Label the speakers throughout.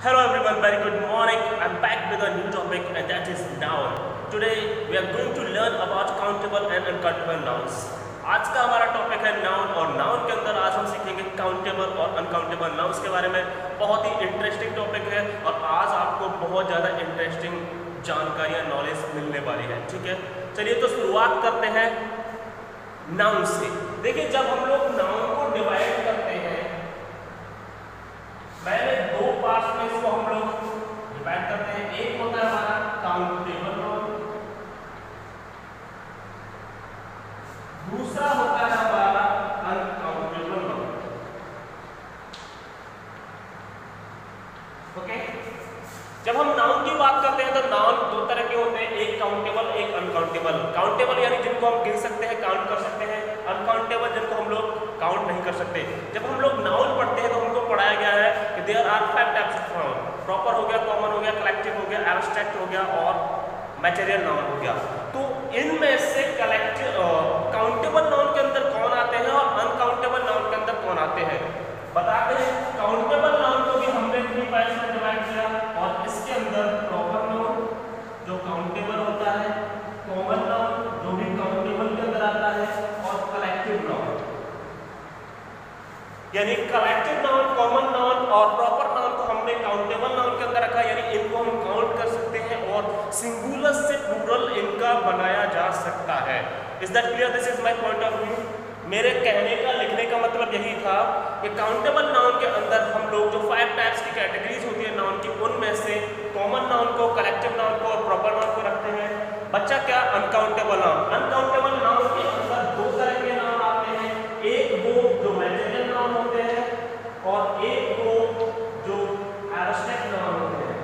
Speaker 1: Hello everyone, very good morning. I'm back with a new topic and that is noun. Today we are going to learn about countable and uncountable nouns. आज का हमारा topic है noun और noun के अंदर आज हम सीखेंगे काउंटेबल और अनकाउंटेबल नाउन्स के बारे में। बहुत ही इंटरेस्टिंग टॉपिक है और आज आपको बहुत ज़्यादा इंटरेस्टिंग जानकारियाँ नॉलेज मिलने वाली है। ठीक है, चलिए तो शुरुआत करते हैं नाउन से। देखिए, जब हम लोग नाउन को डिवाइड करते हैं पहले दो पार्ट में इसको हम लोग डिवाइड करते हैं। एक होता है हमारा काउंटेबल नाउन, दूसरा होता है हमारा अनकाउंटेबल नाउन। ओके, जब हम नाउन की बात करते हैं तो नाउन दो तरह के होते हैं, एक काउंटेबल एक अनकाउंटेबल। काउंटेबल यानी जिनको हम गिन सकते हैं, काउंट कर सकते हैं। अनकाउंटेबल जिनको हम लोग काउंट नहीं कर सकते। जब हम लोग नाउन पढ़ते हैं तो हमको पढ़ाया गया है कि there are 5 types of noun. Proper हो गया, कॉमन हो गया, कलेक्टिव हो गया, एब्स्ट्रैक्ट हो गया और मैटेरियल नाउन हो गया। तो इनमें से कलेक्टिव काउंटेबल नाउन के अंदर कौन आते हैं और अनकाउंटेबल नाउन के अंदर कौन आते हैं बताते हैं। काउंटेबल नाउन को भी हमने 3 पार्ट्स में डिवाइड किया और इसके अंदर प्रॉपर नाउन जो काउंटेबल होता है, कॉमन नाउन जो भी काउंटेबल के अंदर आता है और कलेक्टिव नाउन। यानी कलेक्टिव नाउन, कॉमन नाउन और प्रॉपर नाउन को हमने काउंटेबल नाउन के अंदर रखा, यानी इनको हम काउंट कर सकते हैं और सिंगुलर से प्लूरल इनका बनाया जा सकता है। Is that clear? This is my point of view. मेरे कहने का, लिखने का मतलब यही था कि काउंटेबल नाउन के अंदर हम लोग जो 5 टाइप्स की कैटेगरीज होती है नाउन की, उनमें से कॉमन नाउन को, कलेक्टिव नाउन को और प्रॉपर नाउन को रखते हैं। बच्चा क्या? Uncountable noun. अनकाउंटेबल नाउन के अंदर दो तरह के नाउन आते हैं, एक वो जो मैटेरियल नाउन होते हैं और एक वो जो एब्स्ट्रैक्ट नाउन होते हैं।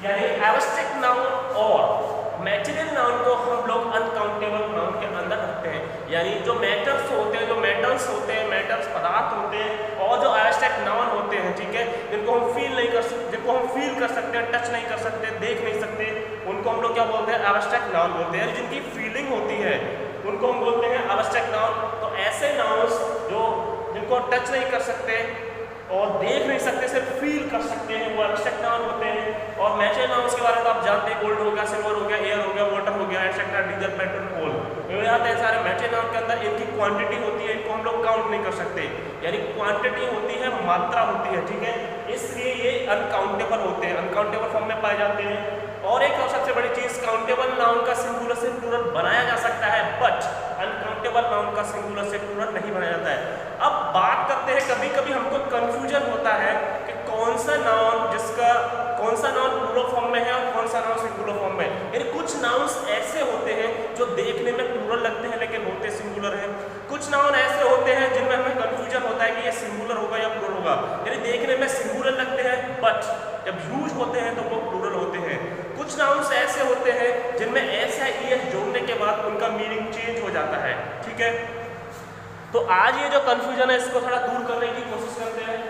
Speaker 1: यानी एब्स्ट्रैक्ट नाउन और मैटेरियल नाउन को हम लोग अनकाउंटेबल नाउन के अंदर रखते हैं। यानी जो मैटर्स होते हैं, जो मेटल्स होते हैं, मेटल्स पदार्थ होते हैं और जो एब्स्ट्रैक्ट नाउन होते हैं, ठीक है, जिनको हम फील नहीं कर सकते, जिनको हम फील कर सकते हैं, टच नहीं कर सकते, देख नहीं सकते, उनको हम लोग क्या बोलते हैं? एब्स्ट्रैक्ट नाउन बोलते हैं। जिनकी फीलिंग होती है उनको हम बोलते हैं एब्स्ट्रैक्ट नाउन। तो ऐसे नाउन्स जो जिनको टच नहीं कर सकते और देख नहीं सकते, सिर्फ फील कर सकते हैं, वो एब्स्ट्रैक्ट नाउन होते हैं। और मैटेरियल नाउन्स के बारे में तो आप जानते हैं, गोल्ड हो गया, सिल्वर हो गया, एयर हो गया, वाटर हो गया, एटसेट्रा, डीजल, पेट्रोल, कोल, ये आते हैं सारे। मैटेरियल नाउन के अंदर इनकी क्वांटिटी होती है, इनको हम लोग काउंट नहीं कर सकते, यानी क्वांटिटी होती है, मात्रा होती है, ठीक है, इसलिए ये अनकाउंटेबल होते हैं, अनकाउंटेबल फॉर्म में पाए जाते हैं। और एक और सबसे बड़ी चीज, काउंटेबल नाउन का सिंगुलर से प्लूरल बनाया जा सकता है, बट अनकाउंटेबल नाउन का सिंगुलर से प्लूरल नहीं बनाया जाता है। अब बात करते हैं, कभी कभी हमको कंफ्यूजन होता है कि कौन सा नाउन प्लूरल फॉर्म में है और कौन सा नाउन सिंगुलर फॉर्म में है। यानी कुछ नाउन्स ऐसे होते हैं जो देखने में प्लूरल लगते हैं लेकिन होते सिंगुलर हैं। कुछ नाउन ऐसे होते हैं जिनमें हमें कंफ्यूजन होता है कि ये सिंगुलर होगा या प्लूरल होगा, यानी देखने में सिंगुलर लगते हैं बट जब यूज होते हैं तो वो प्लूरल होते हैं। कुछ नाउन्स ऐसे होते हैं जिनमें ऐसा ईएस जोड़ने के बाद उनका मीनिंग चेंज हो जाता है, ठीक है। तो आज ये जो कंफ्यूजन है इसको थोड़ा दूर करने की कोशिश करते हैं।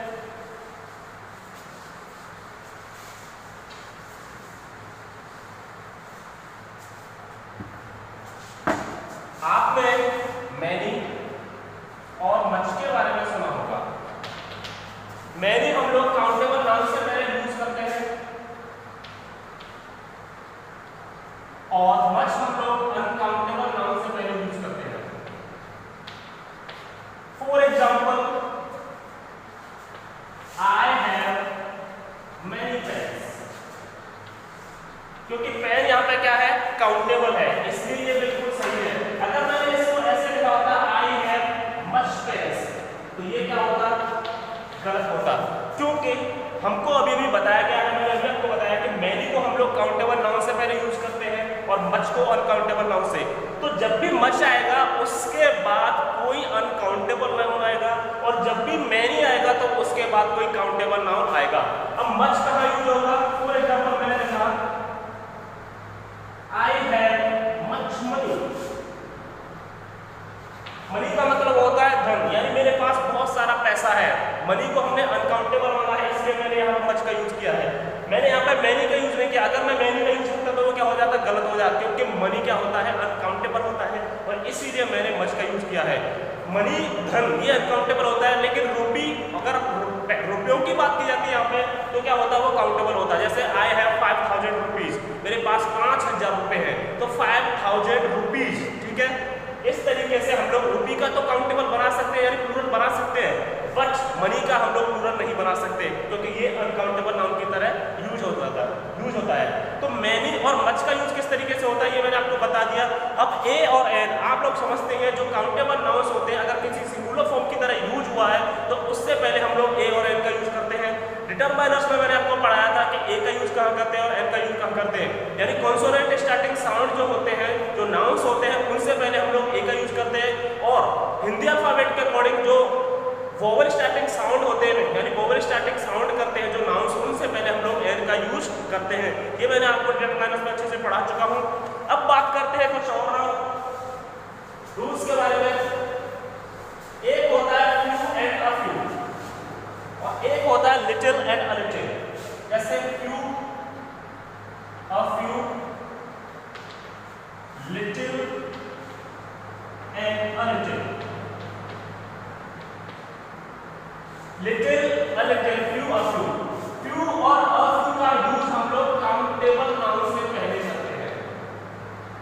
Speaker 1: आपने मैनी और मच के बारे में सुना होगा। मैनी हम लोग काउंटेबल नाउन से पहले यूज करते हैं और मच हम लोग अनकाउंटेबल नाउन से पहले यूज करते हैं। For example, I have many pens, क्योंकि पेन यहाँ पे क्या है? काउंटेबल है, इसलिए ये बिल्कुल सही है। अगर मैंने इसको ऐसे लिखा होता आई हैव मच पेन्स, तो ये क्या होता? गलत होता, क्योंकि हमको अभी भी बताया गया है, मैंने अभी आपको बताया कि मैनी को हम लोग काउंटेबल नाउन से पहले यूज करते हैं और मच को अनकाउंटेबल नाउन से। तो जब भी मच आएगा उसके बाद कोई अनकाउंटेबल नाउन आएगा और जब भी मैनी आएगा तो उसके बाद कोई काउंटेबल नाउन आएगा। अब मच कहाँ यूज होगा? फॉर एग्जाम्पल मैंने लिखा I have much money. Money का मतलब होता है धन, यानी मेरे पास बहुत सारा पैसा है। मनी को हमने अनकाउंटेबल माना है, इसलिए मैंने यहाँ मच का यूज किया है। मैंने यहाँ पे मैनी का यूज नहीं किया। अगर मैं मैनी का यूज करता तो वो क्या हो जाता? गलत हो जाता, क्योंकि मनी क्या होता है? अनकाउंटेबल होता है और इसीलिए मैंने मच का यूज किया है। मनी धन ये अनकाउंटेबल होता है, लेकिन रूपी अगर रुपयों की बात की जाती है यहाँ पे तो क्या होता है वो काउंटेबल होता है। जैसे आई हैव 5000 रुपीज, मेरे पास 5000 रुपए हैं तो 5000 रुपीज, ठीक है। इस तरीके से हम लोग रूपी का तो काउंटेबल बना सकते हैं यानी प्लूरल बना सकते हैं, बट मनी का हम लोग प्लूरल नहीं बना सकते क्योंकि ये अनकाउंटेबल नाउन की तरह यूज होता है। तो मैनी और मच का यूज किस तरीके से होता है ये मैंने आपको बता दिया। अब ए और एन आप लोग समझते हैं जो काउंटेबल नाउन्स होते हैं अगर किसी सिंगुलर फॉर्म की तरह यूज हुआ है तो उससे पहले हम लोग ए और एन का यूज करते हैं। डिटरमाइनर्स में मैंने आपको पढ़ाया था कि ए का यूज कहाँ करते हैं और एन का यूज कहाँ करते हैं, यानी कॉन्सोनेंट स्टार्टिंग साउंड जो होते हैं जो नाउन्स होते हैं उनसे पहले हम लोग ए का यूज करते हैं, और हिंदी अल्फाबेट के अकॉर्डिंग जो वोवल स्टार्टिंग साउंड होते हैं यानी वोवल स्टार्टिंग साउंड करते हैं जो नाउन्स उनसे पहले हम लोग एन का यूज करते हैं। ये मैंने आपको डिटरमाइनर्स में अच्छे से पढ़ा चुका हूँ। अब बात करते हैं कुछ और रूल्स के बारे में। एक होता है फ्यू एंड अ फ्यू और एक होता है लिटिल एंड अ लिटिल। जैसे few, a few, little and a little. Little, a little, few, a few. Few और अ फ्यू का यूज हम लोग काउंटेबल नाउन से पहले करते हैं,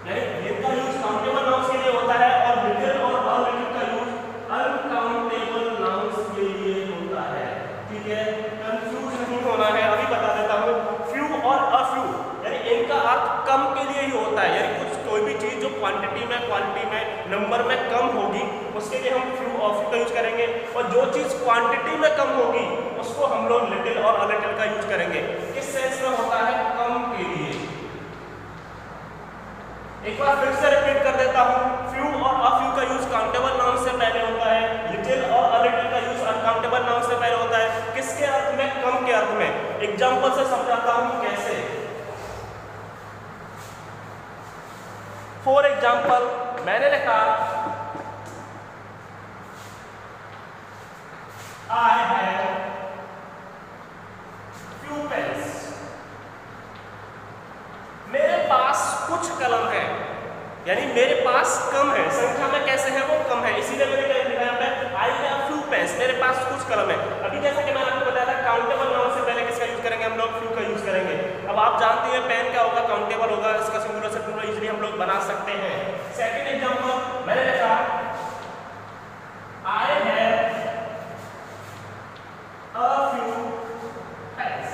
Speaker 1: यानी इनका यूज काउंटेबल नाउन्स के लिए होता है और लिटिल और अ लिटिल का यूज अनकाउंटेबल नाउन्स के लिए होता है, ठीक है। कंफ्यूज नहीं होना है, अभी बता देता हूँ। फ्यू और अ फ्यू यानी इनका अर्थ कम के लिए ही होता है, यानी कुछ कोई भी चीज जो क्वांटिटी में, क्वालिटी में, नंबर में कम होगी उसके लिए हम फ्यू और फ्यू का यूज करेंगे, और जो चीज क्वांटिटी में कम होगी उसको हम लोग लिटिल और अ लिटिल का यूज करेंगे। किस सेंस में होता है? कम के लिए। एक बार फिर से रिपीट कर देता हूं, फ्यू और अ फ्यू का यूज काउंटेबल नाउन से पहले होता है, लिटिल और अ लिटिल का यूज अनकाउंटेबल नाउन से पहले होता है। किसके अर्थ में? कम के अर्थ में। एग्जांपल से समझाता हूं कैसे। फॉर एग्जांपल मैंने लिखा I have few pens। मेरे पास कुछ कलम है, यानी मेरे पास कम है, संख्या में कैसे है वो कम है, इसीलिए मैंने क्या लिखा यहाँ पे I have few pens, मेरे पास कुछ कलम है। अभी जैसा कि मैंने आपको बताया था काउंटेबल नाउन से पहले किसका यूज करेंगे हम लोग? फ्यू का यूज करेंगे। अब आप जानते हैं पेन क्या होगा? काउंटेबल होगा, इसका सिंगुलर से प्लूरल इजीली हम लोग बना सकते हैं। सेकंड एग्जांपल मैंने लिखा I have a few pens।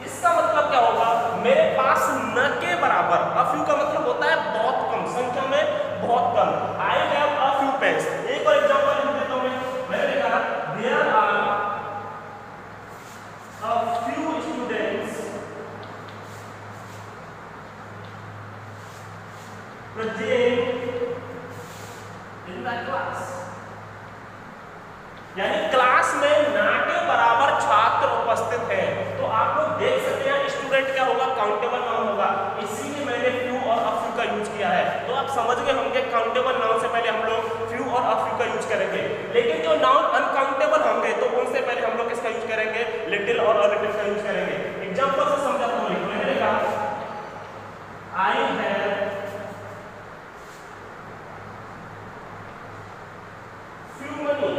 Speaker 1: इसका मतलब क्या होगा? मेरे पास न के बराबर, a few का मतलब होता है बहुत कम, संख्या में बहुत कम। I have a few pens। एक और एग्जांपल लिख देता हूं मैंने लिखा there are a few students present in the class। यानी क्लास में ना के बराबर छात्र उपस्थित हैं। तो आप लोग देख सकते हैं स्टूडेंट क्या होगा? काउंटेबल नाउन होगा, इसीलिए मैंने फ्यू और अ फ्यू का यूज किया है। तो आप समझ गए होंगे काउंटेबल नाउन से पहले हम लोग फ्यू और अ फ्यू का यूज करेंगे, लेकिन जो नाउन अनकाउंटेबल होंगे तो उनसे पहले हम लोग किसका यूज करेंगे? लिटिल और अ लिटिल का यूज करेंगे। एग्जांपल से समझाता हूं, मैंने लिखा आई हैव फ्यू मनी,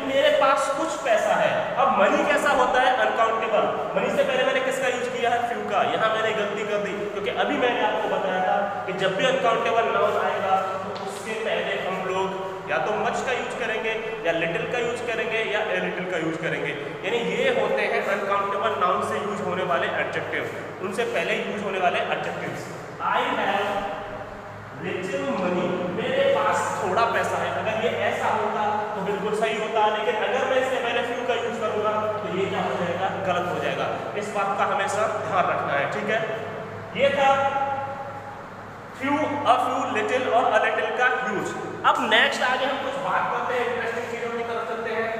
Speaker 1: मेरे पास कुछ पैसा है। अब मनी कैसा होता है? अनकाउंटेबल। मनी से पहले मैंने किसका यूज किया है? फ्यू का। यहां मैंने गलती कर दी क्योंकि अभी मैंने आपको बताया था कि जब भी अनकाउंटेबल नाउन आएगा तो उसके पहले हम लोग या तो मच का यूज करेंगे या लिटिल का यूज करेंगे या ए लिटिल का यूज करेंगे। यानी ये होते हैं अनकाउंटेबल नाउन से यूज होने वाले एडजेक्टिव, उनसे पहले यूज होने वाले adjectives. I have little money, मेरे पास थोड़ा पैसा है। अगर ये ऐसा होता तो बिल्कुल सही होता, लेकिन अगर मैं इससे पहले फ्यू का यूज करूंगा तो ये क्या हो जाएगा? गलत हो जाएगा। इस बात का हमेशा ध्यान रखना है, ठीक है। ये था फ्यू, अ फ्यू, लिटिल और अ लिटिल का यूज। अब नेक्स्ट आगे हम कुछ बात करते हैं, इंटरेस्टिंग चीजों की तरफ चलते हैं।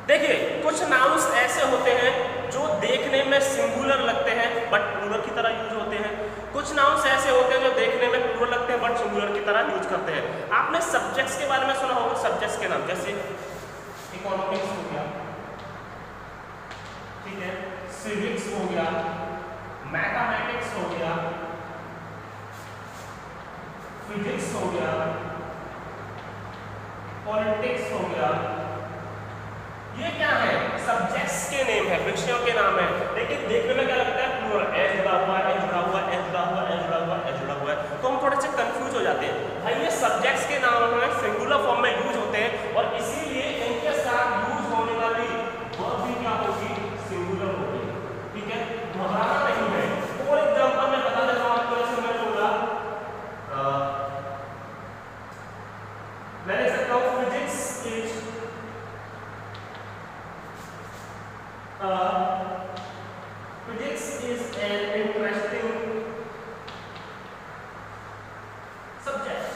Speaker 1: देखिए कुछ नाउन्स ऐसे होते हैं जो देखने में सिंगुलर लगते हैं बट प्लूरल की तरह यूज होते हैं। कुछ नाउन्स ऐसे होते हैं जो देखने में प्लूरल लगते हैं बट सिंगुलर की तरह यूज करते हैं। आपने सब्जेक्ट्स के बारे में सुना होगा, सब्जेक्ट्स के नाम जैसे इकोनॉमिक्स हो गया, ठीक है, सिविक्स हो गया, मैथमेटिक्स हो गया, फिजिक्स हो गया, पॉलिटिक्स हो गया, ये क्या है? सब्जेक्ट्स के नेम है, विषयों के नाम है, लेकिन देखने में क्या लगता है? प्लूरल, ए जुड़ा हुआ, ए जुड़ा हुआ, ए जुड़ा हुआ, ए जुड़ा हुआ, ए जुड़ा हुआ है, तो हम थोड़े से कंफ्यूज हो जाते हैं। भाई ये सब्जेक्ट्स के नाम हैं, सिंगुलर फॉर्म में यूज होते हैं और इसीलिए इनके साथ यूज होने वाली वर्ब भी क्या होगी? सिंगुलर होगी, ठीक है, घबराना नहीं है। फॉर एग्जांपल मैं बता देता हूं आपको, जैसे मैंने बोला मैं लिख सकता हूं physics is physics is an interesting subject.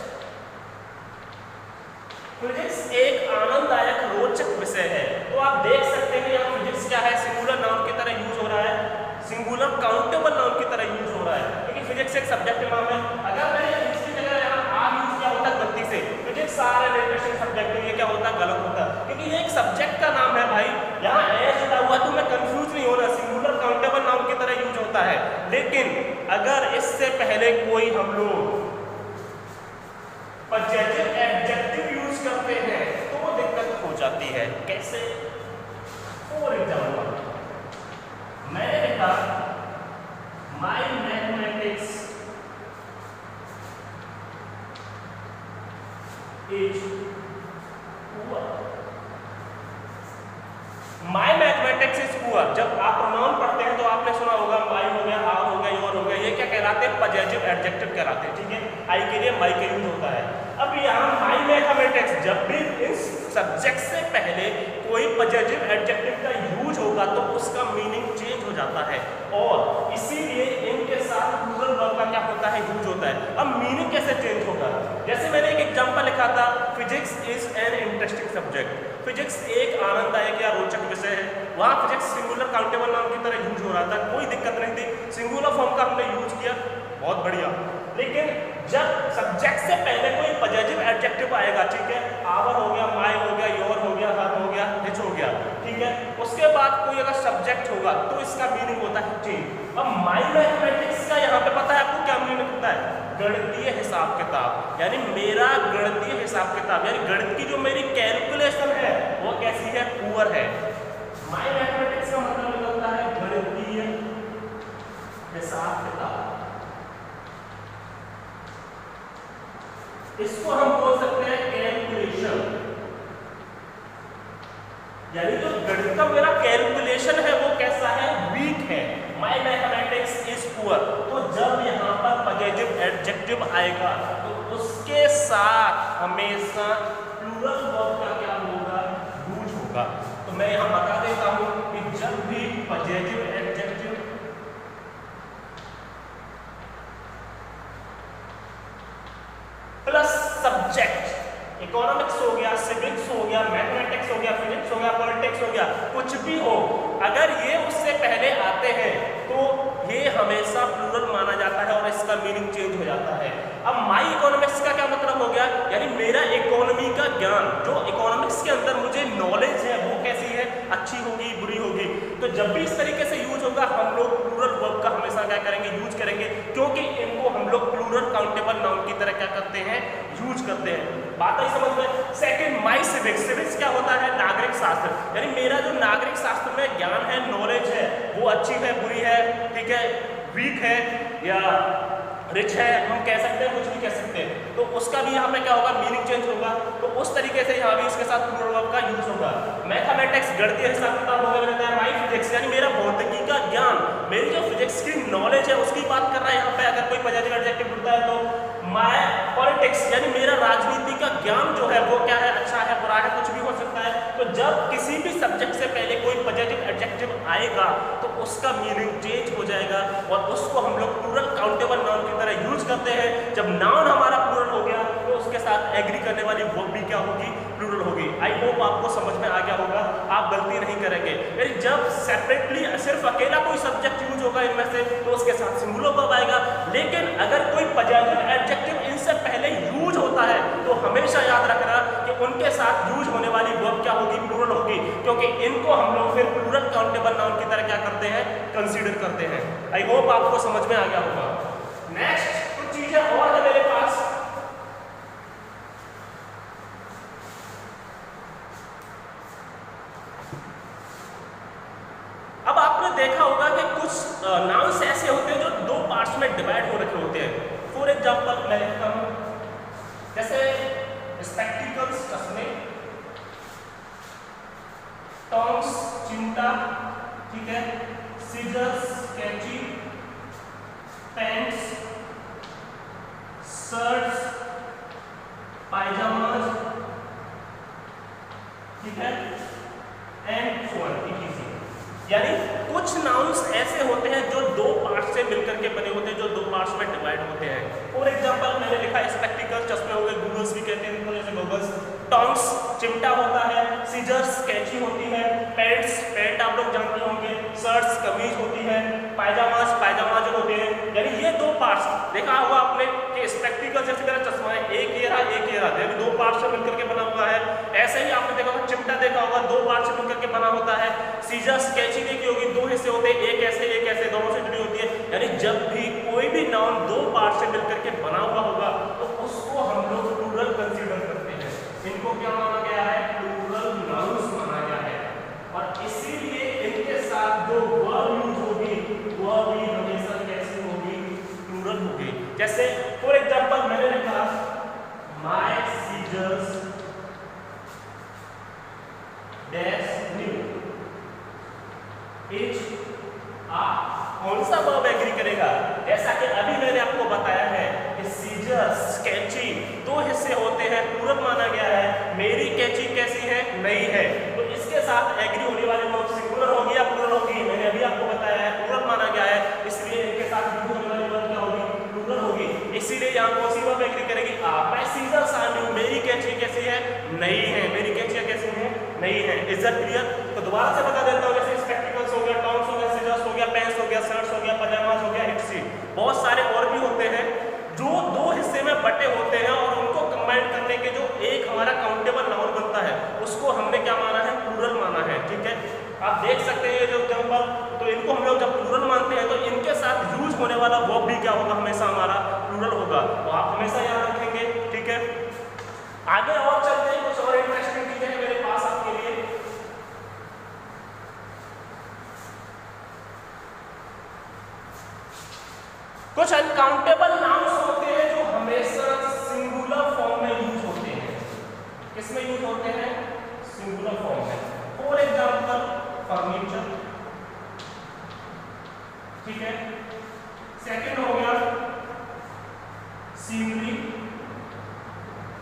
Speaker 1: Physics एक आनंददायक रोचक विषय है। तो आप देख सकते हैं यहाँ फिजिक्स क्या है? सिंगुलर नाउन की तरह यूज हो रहा है, सिंगुलर काउंटेबल नाउन की तरह यूज हो रहा है, क्योंकि फिजिक्स एक सब्जेक्ट नाम है। अगर मैंने इसकी जगह यहाँ आर यूज किया होता गलती से, physics are an interesting subject, ये क्या होता? गलत होता, क्योंकि ये एक सब्जेक्ट का नाम है भाई। यहाँ ए जुड़ा हुआ तो मैं कंफ्यूज नहीं होना, सिंगुलर काउंटेबल नाउन की तरह यूज होता है। लेकिन अगर इससे पहले कोई हम लोग पजेटिव एडजेक्टिव यूज करते हैं तो दिक्कत हो जाती है। कैसे? फॉर एग्जाम्पल मैंने लिखा my mathematics is poor. My mathematics is poor, जब आप प्रोनाउन पढ़ते हैं तो आपने सुना होगा माय हो गया, आर हो गया, योर हो गया, ये क्या कहलाते हैं? पजेटिव एडजेक्टिव कहलाते हैं, ठीक है। आई के लिए माय का यूज होता है। अब यहाँ माय मैथमेटिक्स, जब भी इस सब्जेक्ट से पहले कोई पजेटिव एडजेक्टिव का यूज होगा तो उसका मीनिंग चेंज हो जाता है और इसीलिए इनके साथ प्लूरल वर्ब का क्या होता है? यूज होता है। अब मीनिंग कैसे चेंज होगा? जैसे मैंने एक एग्जांपल लिखा था, physics is an interesting subject. Physics एक आनंददायक या रोचक विषय है। वहाँ फिजिक्स सिंगुलर काउंटेबल नाउन की तरह यूज हो रहा था, कोई दिक्कत नहीं थी, सिंगुलर फॉर्म का हमने यूज किया, बहुत बढ़िया। लेकिन जब सब्जेक्ट से पहले कोई पजेटिव एडजेक्टिव आएगा, ठीक है, आवर हो गया, माय हो गया, योर हो गया, हर हो गया, हिच हो गया, ठीक है, उसके बाद कोई अगर सब्जेक्ट होगा तो इसका मीनिंग होता है चेंज। अब माय मैथमेटिक्स का यहाँ पे पता है आपको क्या मीनिंग होता है? गणितीय हिसाब किताब, यानी मेरा गणितीय हिसाब किताब, यानी गणित की जो मेरी कैलकुलेशन है वो कैसी है? पुअर है। माय मैथमेटिक्स का मतलब होता है गणितीय हिसाब किताब। इसको हम बोल सकते हैं कैलकुलेशन, यानी जो गणित का मेरा कैलकुलेशन है वो कैसा है? वीक है। My mathematics is poor. तो जब यहाँ पर पजेटिव एडजेक्टिव आएगा तो उसके साथ हमेशा प्लूरल वर्ब का क्या होगा? यूज होगा। तो मैं यहाँ बता देता हूं कि जब भी पजेटिव एडजेक्टिव प्लस सब्जेक्ट, इकोनॉमिक्स हो गया, सिविक्स हो गया, मैथमेटिक्स हो गया, फिजिक्स हो गया, पॉलिटिक्स हो गया, कुछ भी हो, अगर ये उससे पहले आते हैं तो ये हमेशा प्लूरल माना जाता है और इसका मीनिंग चेंज हो जाता है। अब माय इकोनॉमिक्स का क्या मतलब हो गया? यानी मेरा इकोनॉमी का ज्ञान, जो इकोनॉमिक्स के अंदर मुझे नॉलेज है वो कैसी है? अच्छी होगी, बुरी होगी। तो जब भी इस तरीके से यूज होगा हम लोग प्लूरल वर्ब का हमेशा क्या करेंगे? यूज करेंगे, क्योंकि इनको हम लोग प्लूरल काउंटेबल नाउन की तरह क्या करते हैं? यूज करते हैं। बात आई समझ में? Second, my civics. सिविक्स क्या होता है? नागरिक शास्त्र, यानी मेरा जो नागरिक शास्त्र में ज्ञान है, नॉलेज है, वो अच्छी है, बुरी है, ठीक है, वीक है या रिच है, हम कह सकते हैं, कुछ भी कह सकते हैं। तो उसका भी यहाँ पे क्या होगा? मीनिंग चेंज होगा। तो उस तरीके से यहाँ भी इसके साथ प्लूरल वर्ब का यूज होगा। मैथमेटिक्स गणितीय हिसाब किताब हो गया। माय फिजिक्स यानी मेरा भौतिकी का ज्ञान, मेरी जो फिजिक्स की नॉलेज है उसकी बात कर रहा है यहाँ पे। अगर कोई पॉजिटिव एडजेक्टिव होता है तो माय पॉलिटिक्स यानी मेरा राजनीति का ज्ञान जो है वो क्या है? अच्छा है, बुरा है, कुछ भी हो सकता है। तो जब किसी भी सब्जेक्ट से पहले कोई पॉजिटिव एडजेक्टिव आएगा तो उसका मीनिंग चेंज हो जाएगा और उसको हम लोग प्लूरल काउंटेबल नाउन की तरह यूज करते हैं। जब नाउन हमारा प्लूरल हो गया तो उसके साथ एग्री करने वाली वर्ब भी क्या होगी? प्लूरल होगी। आई होप आपको समझ में आ गया होगा, आप गलती नहीं करेंगे। यानी जब सेपरेटली सिर्फ अकेला कोई सब्जेक्ट यूज होगा इनमें से तो उसके साथ सिंगुलर वर्ब आएगा, लेकिन अगर कोई पॉजिटिव एडजेक्टिव इनसे पहले यूज होता है तो हमेशा याद रखना कि उनके साथ यूज होने वाली वर्ब क्या होगी, प्लूरल होगी, क्योंकि इनको हम लोग फिर प्लूरल काउंटेबल नाउन की तरह क्या करते हैं, कंसीडर करते हैं। आई होप आपको समझ में आ गया होगा। नेक्स्ट कुछ चीजें और है मेरे पास। अब आपने देखा होगा कि कुछ नाउन्स ऐसे होते हैं जो दो पार्ट्स में डिवाइड हो रखे होते हैं। फॉर एग्जांपल मैं लिखता हूं जैसे स्पेक्टिकल्स चश्मे, टॉन्ग्स चिमटा, ठीक है, सीजर्स कैंची, पैंट्स, शर्ट्स, पायजामाज, ठीक है, एंड सो ऑन। यानी कुछ नाउन्स ऐसे होते हैं जो दो पार्ट से मिलकर के बने होते हैं, जो दो पार्ट्स में डिवाइड होते हैं। फॉर एग्जांपल मैंने लिखा स्पेक्टिकल चश्मे हो गए, गूगल्स भी कहते हैं इनको, जैसे गूगल्स, टॉन्ग्स चिमटा होता है, सीजर्स कैंची होती है, पैंट्स पैंट आप लोग जानते होंगे, शर्ट्स कमीज होती है, पायजामाज पायजामा जो होते हैं। यानी ये दो पार्ट्स देखा होगा आपने कि स्पेक्टिकल जैसे मेरा चश्मा है, एक ये रहा एक ये रहा, यानी दो पार्ट से मिलकर के बना हुआ है। ऐसे ही आपने देखा होगा चिमटा देखा होगा, दो पार्ट से मिलकर के बना होता है। सीजर्स कैंची देखी होगी, दो हिस्से होते हैं, एक ऐसे दोनों से जुड़ी होती है। यानी जब भी कोई भी नाउन दो पार्ट से मिलकर के बना हुआ होगा तो उसको हम लोग प्लूरल कंसीडर करते हैं। इनको क्या माना गया है, प्लूरल नाउन्स माना गया है, और इसीलिए इनके साथ जो वर्ब यूज होगी वह भी हमेशा कैसी होगी, प्लूरल होगी। जैसे फॉर एग्जांपल मैंने लिखा my scissors dash new is आ, कौन सा वर्ब एग्री करेगा? जैसा कि अभी मैंने आपको बताया है कि सीजर्स कैंची दो हिस्से होते हैं, प्लूरल माना गया है। मेरी कैंची कैसी है, नई है, तो इसके साथ एग्री होने वाली वर्ब सिंगुलर होगी या प्लूरल होगी? मैंने अभी आपको बताया है प्लूरल माना गया है, इसलिए इनके साथ यूज होने वाली वर्ब क्या होगी, प्लूरल होगी। इसीलिए यहाँ कौन सी वर्ब एग्री करेगी, आ। माय सीजर्स आर न्यू, मेरी कैंची कैसी है, नई है, मेरी कैंची कैसी है, नई है। Is that clear? तो दोबारा से बता देता हूँ, जैसे स्पेक्टिकल्स हो गया, टॉन्ग्स हो गया, सीजर्स हो गया, पैंट्स हो गया, शर्ट्स हो गया, पजामाज हो गया, इट्सी, बहुत सारे और भी होते हैं जो दो हिस्से में बटे होते हैं, और उनको कंबाइन करने के जो एक हमारा काउंटेबल नाउन बनता है उसको हमने क्या माना है, प्लूरल माना है। ठीक है, आप देख सकते हैं जो एग्जांपल, तो इनको हम लोग जब प्लूरल मानते हैं तो इनके साथ यूज होने वाला वर्ब भी क्या होगा, हमेशा हमारा प्लूरल होगा। तो आप हमेशा याद रखेंगे। ठीक है, आगे और चलते हैं, कुछ और इंटरेस्टिंग चीजें हैं मेरे पास आपके लिए। कुछ अनकाउंटेबल नाउन्स होते हैं जो हमेशा सिंगुलर फॉर्म में यूज होते हैं। किसमें यूज होते हैं, सिंगुलर फॉर्म में। फॉर एग्जांपल फर्नीचर, ठीक है, सेकंड हो गया सीनरी,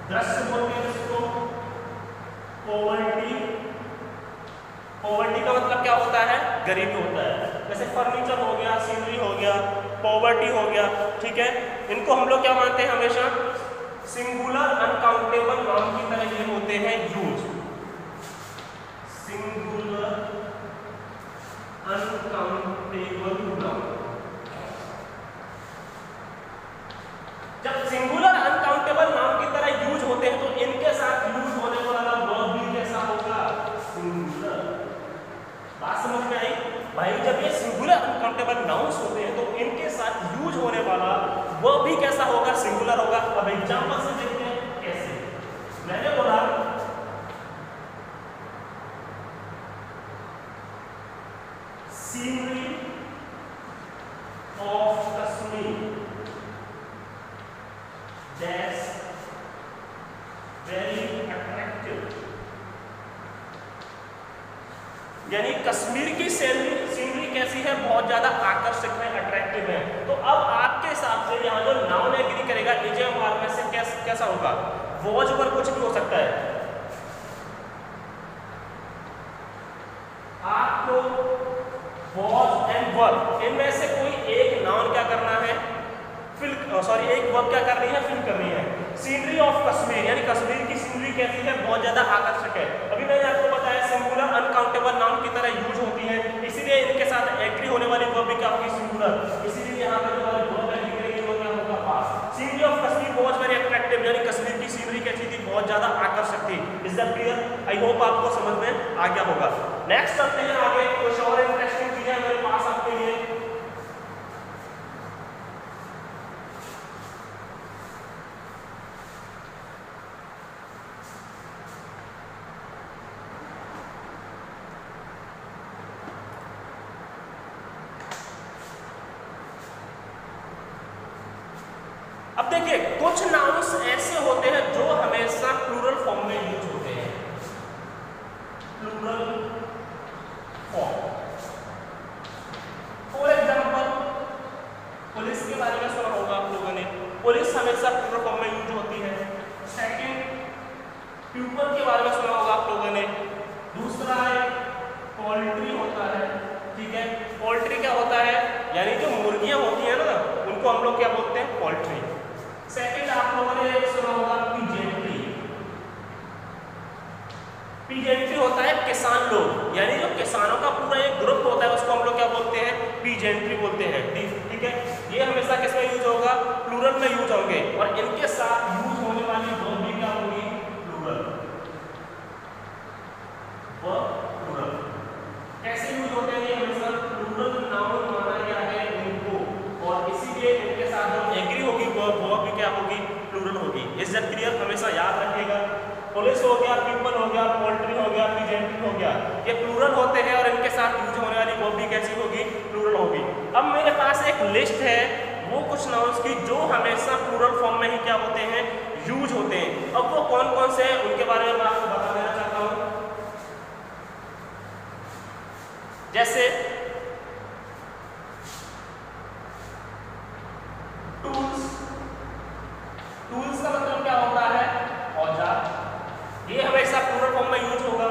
Speaker 1: दृश्य बोलते हैं इसको, पॉवर्टी, पॉवर्टी का मतलब क्या होता है, गरीबी होता है। जैसे फर्नीचर हो गया, सीनरी हो गया, पॉवर्टी हो गया। ठीक है, इनको हम लोग क्या मानते हैं, हमेशा सिंगुलर अनकाउंटेबल नाउन की तरह ये होते हैं यूज। सिंगुलर अनकाउंटेबल नाउन, जब सिंगुलर अनकाउंटेबल नाउन की तरह यूज होते हैं तो इनके साथ यूज होने वाला वर्ब भी कैसा होगा, सिंगुलर। बात समझ में आई भाई? जब ये सिंगुलर अनकाउंटेबल नाउन्स होते हैं तो इनके साथ यूज होने वाला वर्ब भी कैसा होगा, सिंगुलर होगा। अब एग्जांपल से देखते हैं कैसे। मैंने बोला scenery of Kashmir that's very attractive, यानी कश्मीर की सीनरी कैसी है, बहुत ज्यादा आकर्षक है, अट्रैक्टिव है। तो अब आपके हिसाब से यहाँ जो नाउन एग्री करेगा इजेएमआर में से कैसा होगा, वॉज पर कुछ भी हो सकता है। आपको वॉज एंड वर्ब इनमें से कोई एक नाउन क्या करना है, एक वर्ब क्या करनी है, फिल करनी है। सीनरी ऑफ कश्मीर, यानी कश्मीर की सीनरी कैसी है, बहुत ज्यादा आकर्षक है। अभी मैंने आपको बताया सिंगुलर अनकाउंटेबल नाउन की तरह यूज होती है, इसीलिए इनके साथ एग्री होने वाली वर्ब भी क्या होगी, सिंगुलर। इसीलिए यहाँ पर जो वर्ब एग्री करेगी वो क्या होगा, पास। Scenery of Kashmir was very attractive, यानी कश्मीर की सीनरी कैसी थी, बहुत ज्यादा आकर्षक थी। That clear? आई होप आपको समझ में आ गया होगा। नेक्स्ट चलते हैं आगे, कुछ और इंटरेस्टिंग चीजें मेरे पास आपके लिए। अब देखिए कुछ नाउन्स ऐसे होते हैं जो हमेशा प्लूरल फॉर्म में यूज होते हैं, plural form. For example police के बारे में सुना होगा आप लोगों ने, पुलिस हमेशा प्लूरल फॉर्म में यूज होती है। सेकंड, प्यूपल के बारे में सुना होगा आप लोगों ने। दूसरा है पोल्ट्री होता है, ठीक है। पोल्ट्री क्या होता है, यानी जो मुर्गियां होती है ना, उनको हम लोग क्या बोलते हैं, पोल्ट्री। सेकंड आप लोगों ने सुना होगा पीजेंट्री। पीजेंट्री होता है किसान लोग, यानी जो किसानों का पूरा एक ग्रुप होता है उसको हम लोग क्या बोलते हैं, पीजेंट्री बोलते हैं, ठीक है। ये हमेशा किसमें यूज होगा, प्लूरल में यूज होंगे, और इनके साथ यूज होने वाली वर्ब भी क्या होगी, प्लूरल। वर्ब प्लूरल कैसे यूज होते हैं, ये हमेशा प्लूरल नाउन माना गया है इनको, और इसीलिए इनके साथ जो एग्री होगी वो भी क्या होगी, प्लूरल होगी। Is that clear? हमेशा याद रखिएगा, पुलिस हो गया, पीपल हो गया, पोल्ट्री हो गया, पीजेंट्री हो गया, ये प्लूरल होते हैं और इनके साथ यूज होने वाली वर्ब भी कैसी होगी, प्लूरल होगी। अब मेरे पास एक लिस्ट है वो कुछ नाउन्स की जो हमेशा प्लूरल फॉर्म में ही क्या होते हैं, यूज होते हैं। अब वो कौन कौन से हैं उनके बारे में मैं आपको बता देना चाहता हूं। जैसे टूल्स, टूल्स का मतलब क्या होता है, औजार, ये हमेशा प्लूरल फॉर्म में यूज होगा।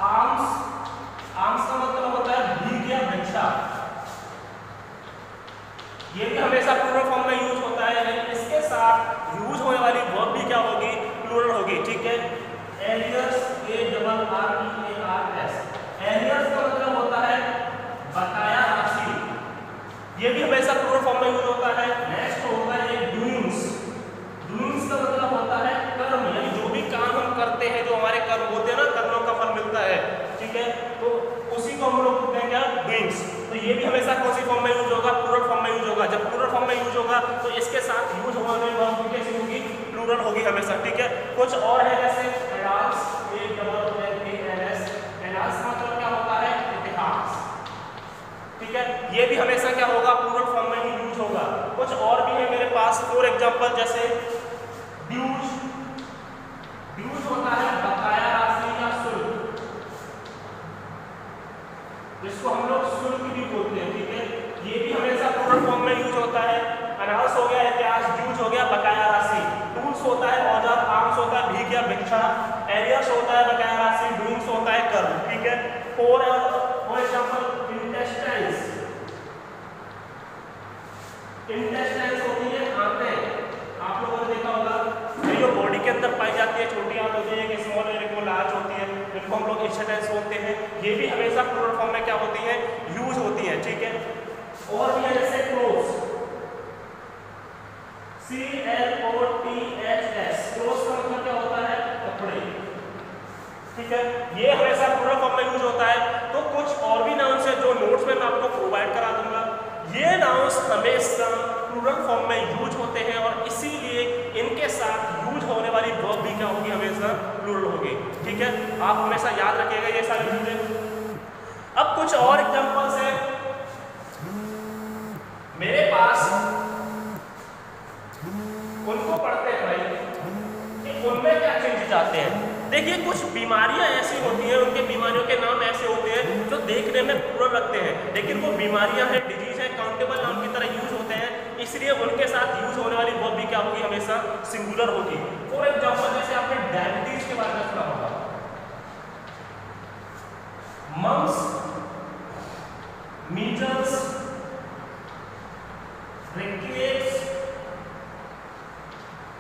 Speaker 1: आर्म्स, आर्म्स का मतलब होता है भीख या भिक्षा, ये भी हमेशा प्लूरल फॉर्म में यूज होता है, लेकिन इसके साथ यूज होने वाली वर्ब भी क्या होगी, प्लूरल होगी, ठीक है। एरियर्स, ARREARS, एरियर्स का मतलब होता है बकाया राशि, ये भी हमेशा प्लूरल फॉर्म में यूज होता है। नेक्स्ट होता है डूइंग्स, डूइंग्स का मतलब होता है कर्म, यानी जो भी काम हम करते हैं, जो हमारे कर्म होते हैं ना, कर्मों का फल मिलता है, ठीक है, तो उसी को हम लोग बोलते हैं क्या, डूइंग्स। तो ये भी हमेशा कौन सी फॉर्म में यूज होगा, प्लूरल फॉर्म में यूज होगा। जब प्लूरल फॉर्म में यूज होगा तो इसके साथ यूज होने वाली वर्ब कैसी होगी, प्लूरल होगी हमेशा, ठीक है। कुछ और है जैसे एनाल्स, ANNALS, एनाल्स का मतलब क्या होता है, इतिहास, ठीक है, ये भी हमेशा क्या होगा, प्लूरल फॉर्म में ही यूज होगा। कुछ और भी है मेरे पास, फॉर एग्जांपल जैसे ड्यूज, ड्यूज होता है बकाया राशि या शुल्क, जिसको हम लोग शुल्क भी बोलते हैं, ठीक है, ये भी हमेशा प्लूरल फॉर्म में यूज होता है। अनाउंस हो गया इतिहास, ड्यूज हो गया बकाया राशि, टूल्स होता है औजार, आर्म्स होता है भीख या भिक्षा, एरियर्स होता है बकाया राशि, डूइंग्स होता है कर्म, ठीक है। फॉर एग्जांपल इंटेस्टाइन्स, इंटेस्टाइन्स होती है आंतें, आप लोगों ने देखा होगा, जो बॉडी के अंदर पाई जाती है, छोटी आंत होती है, एक स्मॉल और एक लार्ज होती है, इनको हम लोग इंटेस्टाइन्स बोलते हैं, ये भी हमेशा प्लूरल फॉर्म में क्या होती है, यूज होती है, ठीक है। और भी है जैसे क्लोथ्स, CLOTHS, क्लोथ्स का मतलब क्या होता है, कपड़े, ठीक है, ये हमेशा प्लूरल फॉर्म में यूज होता है। तो कुछ और भी नाउन्स है जो नोट्स में मैं आपको प्रोवाइड करा दूंगा, ये नाउन्स हमेशा प्लूरल फॉर्म में यूज होते हैं और इसीलिए इनके साथ यूज होने वाली वर्ब भी क्या होगी, हमेशा प्लूरल होगी, ठीक है। आप हमेशा याद रखिएगा ये सारी चीजें। अब कुछ और एग्जांपल्स हैं मेरे पास, उनको पढ़ते हैं भाई कि उनमें क्या चेंजेस आते हैं। देखिए कुछ बीमारियां ऐसी होती हैं, उनके बीमारियों के नाम ऐसे होते हैं जो देखने में प्लूरल लगते हैं, लेकिन वो बीमारियां हैं, डिजीज है, काउंटेबल नाम की तरह यूज होते हैं, इसलिए उनके साथ यूज होने वाली वर्ब भी क्या होगी, हमेशा सिंगुलर होगी। फॉर एग्जांपल जैसे आपने डायबिटीज के बारे में सुना होगा, मम्स, मीजल्स, रिकेट्स,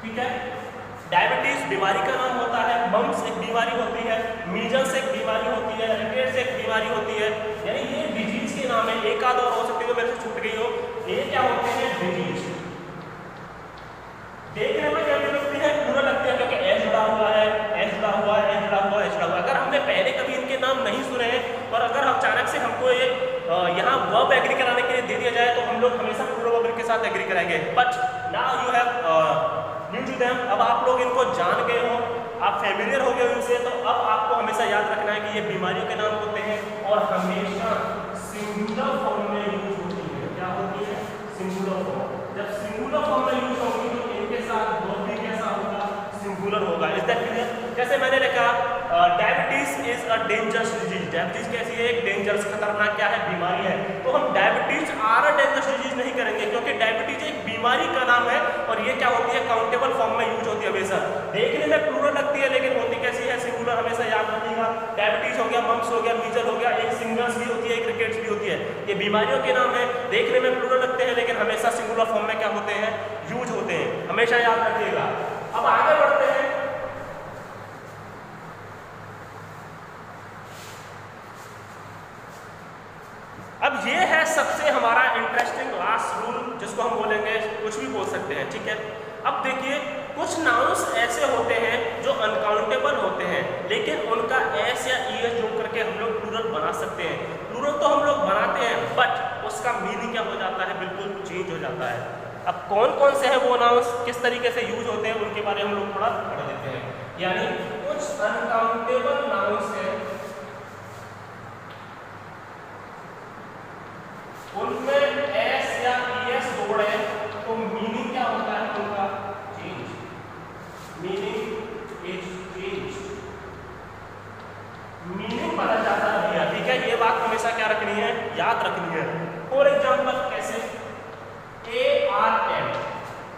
Speaker 1: ठीक है। डायबिटीज बीमारी का नाम होता है, मम्स एक बीमारी होती है, मीजल्स एक बीमारी होती है, रिकेट्स एक बीमारी होती है, यानी ये डिजीज के नाम है। एक आध और हो सकती है जो मेरे से छूट गई हो, ये क्या होते हैं, डिजीज। देखने में क्या लगती है, प्लूरल लगते हैं क्योंकि एस जुड़ा हुआ है, एस जुड़ा हुआ है, लोग हमेशा प्लूरल वर्ब के साथ एग्री कराएंगे, but now you have new to them, अब आप लोग इनको जान गए हो, आप फेमिलियर हो गए उनसे, तो अब आपको हमेशा याद रखना है कि ये बीमारियों के नाम होते हैं और हमेशा सिंगुलर फॉर्म में यूज होती है। क्या होती है? Singular form. जब सिंगुलर फॉर्म में यूज होगी तो इनके साथ वर्ब भी कैसा होगा? सिंगुलर होगा। Is that clear? जैसे मैंने लिखा diabetes is a dangerous disease. Diabetes कैसी है? एक डेंजरस, खतरनाक क्या है? बीमारी है। तो हम diabetes are a dangerous disease नहीं करेंगे, क्योंकि डायबिटीज एक बीमारी का नाम है और ये क्या होती है? काउंटेबल फॉर्म में यूज होती है हमेशा। देखने में प्लूरल लगती है लेकिन होती कैसी है? सिंगुलर। हमेशा याद रखिएगा, डायबिटीज हो गया, मम्स हो गया, मीजल हो गया, एक सिंगल्स भी होती है, एक रिकेट्स भी होती है। ये बीमारियों के नाम है, देखने में प्लूरल लगते हैं लेकिन हमेशा सिंगुलर फॉर्म में क्या होते हैं? यूज होते हैं। हमेशा याद रखिएगा। अब आगे बढ़ते हैं। अब ये है सबसे हमारा इंटरेस्टिंग लास्ट रूल, जिसको हम बोलेंगे, कुछ भी बोल सकते हैं, ठीक है। अब देखिए, कुछ नाउन्स ऐसे होते हैं जो अनकाउंटेबल होते हैं, लेकिन उनका एस या ईएस जोड़ करके हम लोग प्लूरल बना सकते हैं। प्लूरल तो हम लोग बनाते हैं, बट उसका मीनिंग क्या हो जाता है? बिल्कुल चेंज हो जाता है। अब कौन कौन से हैं वो नाउन्स, किस तरीके से यूज होते हैं, उनके बारे में हम लोग थोड़ा पढ़ लेते हैं। यानी कुछ अनकाउंटेबल नाउन्स हैं, उनमें एस या ईएस जोड़े तो मीनिंग क्या होता है? उनका change, meaning is change, meaning बदल जाता है भैया, ठीक है। ये बात हमेशा क्या रखनी है? याद रखनी है। फॉर एग्जाम्पल कैसे? ARM,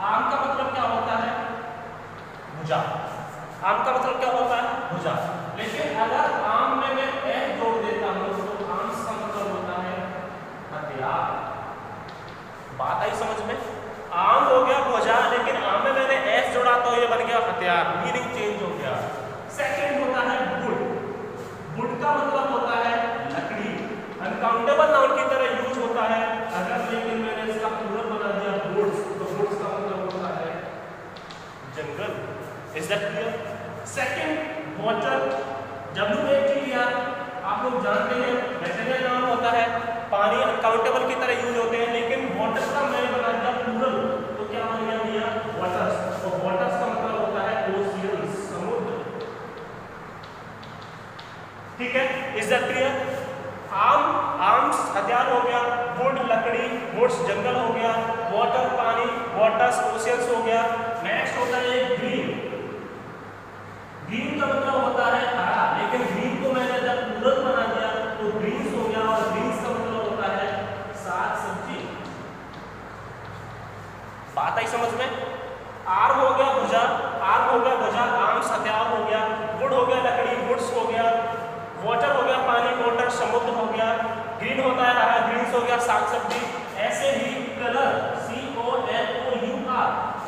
Speaker 1: आम का मतलब क्या होता है? भुजा। आम का मतलब क्या होता है? भुजा। लेकिन अगर आम में मैं एस जोड़ देता हूं तो आर्म्स का मतलब होता है हथियार। बात आई समझ में? आम हो गया भुजा, लेकिन आम में मैंने एस जोड़ा तो ये बन गया हथियार, मीनिंग चेंज हो गया। सेकंड होता है वुड। वुड का मतलब होता है लकड़ी, अनकाउंटेबल नाउन की तरह यूज होता है। अगर लेकिन मैंने इसका प्लूरल बना दिया वुड्स, तो वुड्स का मतलब होता है जंगल। Is that clear? Second water, WATER, आप लोग जानते हैं मैटेरियल नाउन होता है, पानी अनकाउंटेबल की तरह यूज होते हैं, लेकिन वाटर का मैंने बना दिया प्लूरल तो क्या बन गया भैया? वाटर्स। और वाटर्स का मतलब होता है ओशियंस, समुद्र, ठीक है। Is that clear? आर्म्स हथियार हो गया, वुड लकड़ी, वुड्स जंगल हो गया, वाटर पानी, वाटर्स ओशियंस हो गया। नेक्स्ट होता है ग्रीन। ग्रीन का मतलब होता है हरा, लेकिन ग्रीन को मैंने जब प्लूरल बना दिया तो ग्रीन्स हो गया, और ग्रीन्स का मतलब होता है साग सब्जी। बात आई समझ में? आर हो गया भुजा, आर्म हो गया भुजा, आर्म्स हथियार हो गया, वुड हो गया लकड़ी, वुड्स हो गया, वाटर हो गया पानी, वाटर समुद्र हो गया, ग्रीन होता है हरा, ग्रीन्स हो गया साग सब्जी। ऐसे ही कलर, COLOUR,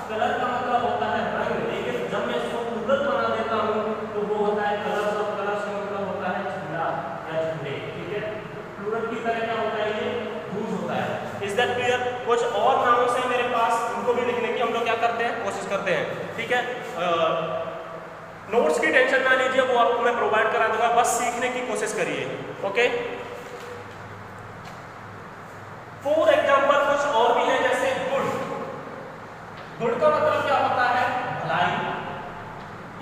Speaker 1: कलर का मतलब होता है रंग, लेकिन जब मैं इसको प्लूरल बना देता हूं तो वो होता है कलर्स, और कलर्स का मतलब होता है झंडा या झंडे, ठीक है। प्लूरल की तरह क्या होता है? ये यूज होता है। Is that clear? कुछ और नाउन्स हैं मेरे पास, उनको भी लिखने की हम लोग क्या करते हैं? कोशिश करते हैं, ठीक है। नोट्स की टेंशन ना लीजिए, वो आपको मैं प्रोवाइड करा दूंगा, बस सीखने की कोशिश करिए, ओके। फॉर एग्जाम्पल कुछ और भी है, जैसे गुड। गुड का मतलब क्या होता है? भलाई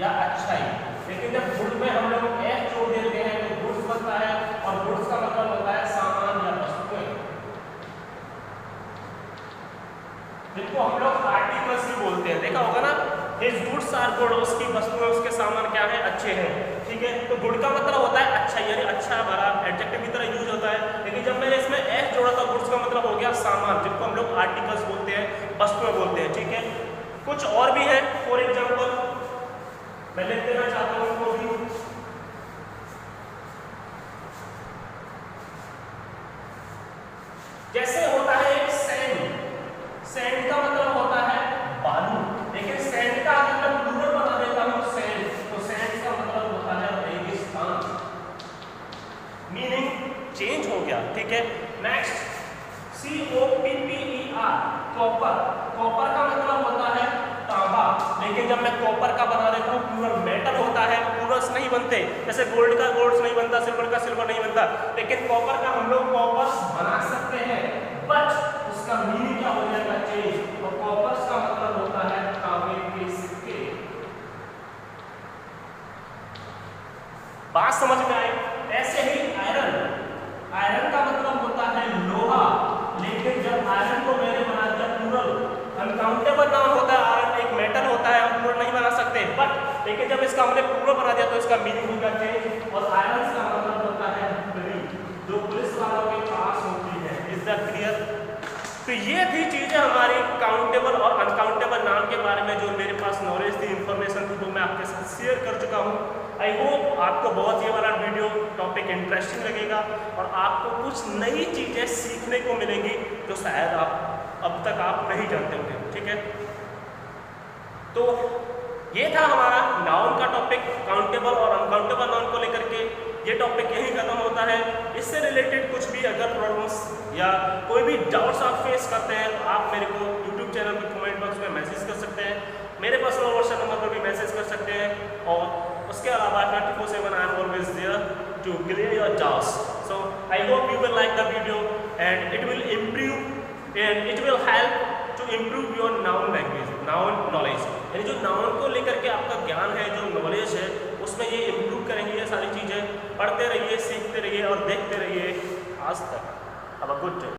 Speaker 1: या अच्छाई, लेकिन जब गुड में हम लोग एस जोड़ देते हैं तो गुड्स बनता है, और गुड्स का मतलब होता है सामान या वस्तुएं, जिनको हम लोग आर्टिकल्स भी बोलते हैं। देखा होगा ना, हिज गुड्स आर गुड, उसकी वस्तुएं, उसके सामान क्या है? अच्छे हैं, ठीक है। तो गुड का मतलब होता है अच्छा, यानी अच्छा भरा, एडजेक्टिव की तरह यूज होता है। लेकिन जब मैंने इसमें एस जोड़ा तो गुड्स का मतलब हो गया सामान, जिनको हम लोग आर्टिकल्स बोलते हैं, वस्तुएं बोलते हैं, ठीक है। कुछ और भी है, फॉर एग्जाम्पल मैं लिख देना चाहता हूं उनको भी। जैसे होता है एक सैंड। सैंड का मतलब होता है बालू, लेकिन सैंड का अगर मैं प्लूरल बना देता हूं सैंड, तो सैंड का मतलब होता है रेगिस्तान, मीनिंग चेंज हो गया, ठीक है। Next COPPER, copper. कॉपर का मतलब होता है तांबा, लेकिन जब मैं कॉपर का बना देता हूँ प्लूरल, मेटल होता है, प्लूरल्स नहीं बनते। जैसे गोल्ड का गोल्ड्स नहीं बनता, सिल्वर का सिल्वर नहीं बनता, लेकिन कॉपर का हम लोग कॉपर्स बना सकते हैं, बट इसका मीनिंग क्या हो जाएगा? चेंज। और कॉपर्स का मतलब होता है तांबे के सिक्के। बात समझ में आई? ऐसे ही आयरन का मतलब होता है लोहा, लेकिन जब आयरन को मैंने बना दिया प्लूरल, अनकाउंटेबल नाउन होता है आयरन, एक मेटल होता है, हम प्लूरल नहीं बना सकते, बट लेकिन जब इसका हमने प्लूरल बना दिया तो इसका मीनिंग होगा चेंज। और आयरन का मतलब होता है बड़ी, जो पुलिस वालों के पास होती है। Is that clear? तो ये थी चीजें हमारी काउंटेबल और अनकाउंटेबल नाउन के बारे में, जो मेरे पास नॉलेज थी, इंफॉर्मेशन थी, वो मैं आपके साथ शेयर कर चुका हूँ। आई होप आपको बहुत ये वाला वीडियो टॉपिक इंटरेस्टिंग लगेगा और आपको कुछ नई चीजें सीखने को मिलेंगी जो शायद आप अब तक आप नहीं जानते होंगे। ठीक है, तो ये था हमारा नाउन का टॉपिक, काउंटेबल और अनकाउंटेबल नाउन को लेकर के। ये टॉपिक यही खत्म होता है। इससे रिलेटेड कुछ भी अगर प्रॉब्लम्स या कोई भी डाउट्स आप फेस करते हैं तो आप मेरे को यूट्यूब चैनल पे कमेंट बॉक्स में मैसेज कर सकते हैं, मेरे पर्सनल व्हाट्सएप नंबर पर भी मैसेज कर सकते हैं। और उसके अलावा 24/7 I am always there to clear your doubts. So I hope you will like the video and it will improve and it will help to improve your noun language, noun knowledge. यानी जो noun को लेकर के आपका ज्ञान है, जो knowledge है, उसमें ये इम्प्रूव करेंगे। ये सारी चीज़ें पढ़ते रहिए, सीखते रहिए और देखते रहिए। आज तक, हैव अ गुड डे।